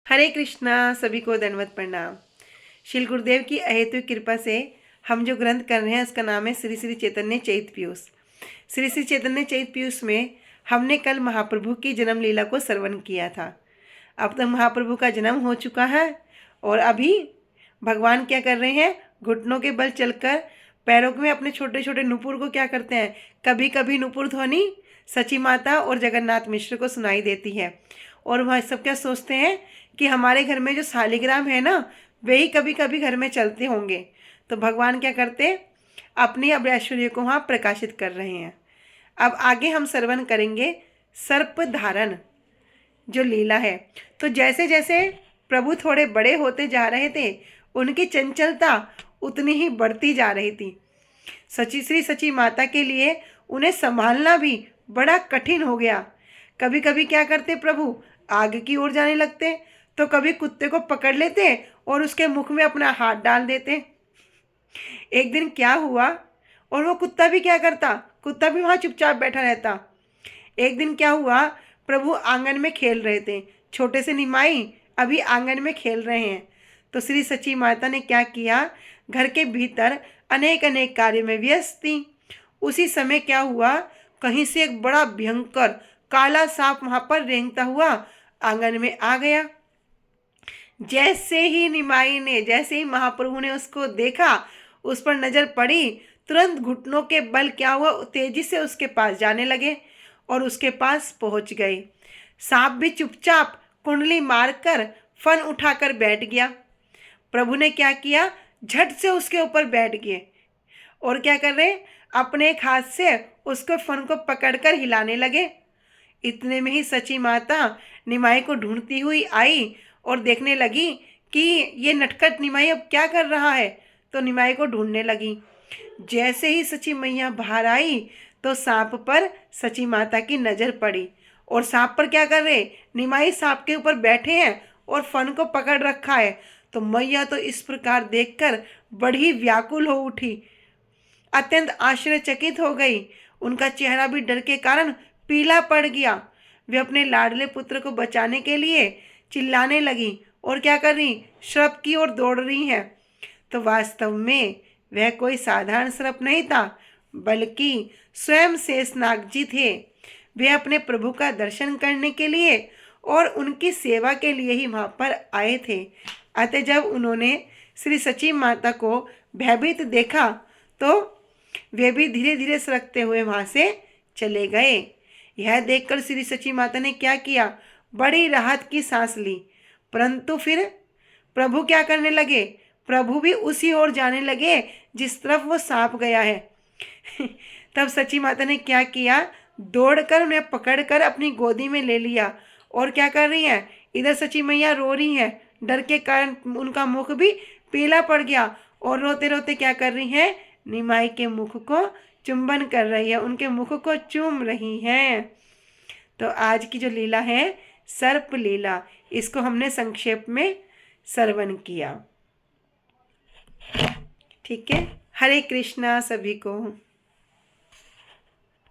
हरे कृष्णा। सभी को दंडवत प्रणाम। श्री गुरुदेव की अहेतुक कृपा से हम जो ग्रंथ कर रहे हैं उसका नाम है श्री श्री चैतन्य चैत पीयूष। श्री श्री चैतन्य चैत पीयूष में हमने कल महाप्रभु की जन्म लीला को श्रवण किया था। अब तक महाप्रभु का जन्म हो चुका है और अभी भगवान क्या कर रहे हैं, घुटनों के बल चलकर पैरों में अपने छोटे छोटे नुपुर को क्या करते हैं, कभी कभी नुपुर ध्वनि सची माता और जगन्नाथ मिश्र को सुनाई देती है। और वह सब क्या सोचते हैं कि हमारे घर में जो शालिग्राम है ना, वही कभी कभी घर में चलते होंगे। तो भगवान क्या करते, अपनी अब ऐश्वर्य को वहाँ प्रकाशित कर रहे हैं। अब आगे हम श्रवण करेंगे सर्प धारण जो लीला है। तो जैसे जैसे प्रभु थोड़े बड़े होते जा रहे थे, उनकी चंचलता उतनी ही बढ़ती जा रही थी। सची श्री सची माता के लिए उन्हें संभालना भी बड़ा कठिन हो गया। कभी कभी क्या करते प्रभु, आग की ओर जाने लगते, तो कभी कुत्ते को पकड़ लेते और उसके मुख में अपना हाथ डाल देते। एक दिन क्या हुआ, और वो कुत्ता भी क्या करता, कुत्ता भी वहाँ चुपचाप बैठा रहता। एक दिन क्या हुआ, प्रभु आंगन में खेल रहे थे, छोटे से निमाई अभी आंगन में खेल रहे हैं। तो श्री सची माता ने क्या किया, घर के भीतर अनेक अनेक कार्य में व्यस्त थी। उसी समय क्या हुआ, कहीं से एक बड़ा भयंकर काला सांप वहां पर रेंगता हुआ आंगन में आ गया। जैसे ही निमाई ने, जैसे ही महाप्रभु ने उसको देखा, उस पर नजर पड़ी, तुरंत घुटनों के बल क्या हुआ, तेजी से उसके पास जाने लगे और उसके पास पहुंच गए। सांप भी चुपचाप कुंडली मारकर फन उठाकर बैठ गया। प्रभु ने क्या किया, झट से उसके ऊपर बैठ गए और क्या कर रहे, अपने एक हाथ से उसको फन को पकड़कर हिलाने लगे। इतने में ही सची माता निमाई को ढूंढती हुई आई और देखने लगी कि ये नटखट निमाई अब क्या कर रहा है। तो निमाई को ढूंढने लगी। जैसे ही सची मैया बाहर आई तो सांप पर सची माता की नज़र पड़ी और सांप पर क्या कर रहे, निमाई सांप के ऊपर बैठे हैं और फन को पकड़ रखा है। तो मैया तो इस प्रकार देखकर बड़ी व्याकुल हो उठी, अत्यंत आश्चर्यचकित हो गई। उनका चेहरा भी डर के कारण पीला पड़ गया। वे अपने लाडले पुत्र को बचाने के लिए चिल्लाने लगी और क्या कर रही, श्रप की ओर दौड़ रही हैं। तो वास्तव में वह कोई साधारण श्रप नहीं था, बल्कि स्वयं शेषनाग जी थे। वे अपने प्रभु का दर्शन करने के लिए और उनकी सेवा के लिए ही वहाँ पर आए थे। अतः जब उन्होंने श्री सची माता को भयभीत देखा तो वे भी धीरे धीरे सरकते हुए वहाँ से चले गए। यह देखकर श्री सची माता ने क्या किया, बड़ी राहत की सांस ली। परंतु फिर प्रभु क्या करने लगे, प्रभु भी उसी ओर जाने लगे जिस तरफ वो सांप गया है। तब सची माता ने क्या किया, दौड़कर उन्हें पकड़कर अपनी गोदी में ले लिया और क्या कर रही हैं, इधर सची मैया रो रही हैं, डर के कारण उनका मुख भी पीला पड़ गया और रोते रोते क्या कर रही हैं, निमाई के मुख को चुंबन कर रही है, उनके मुख को चूम रही हैं। तो आज की जो लीला है सर्प लीला, इसको हमने संक्षेप में श्रवण किया। ठीक है, हरे कृष्णा सभी को।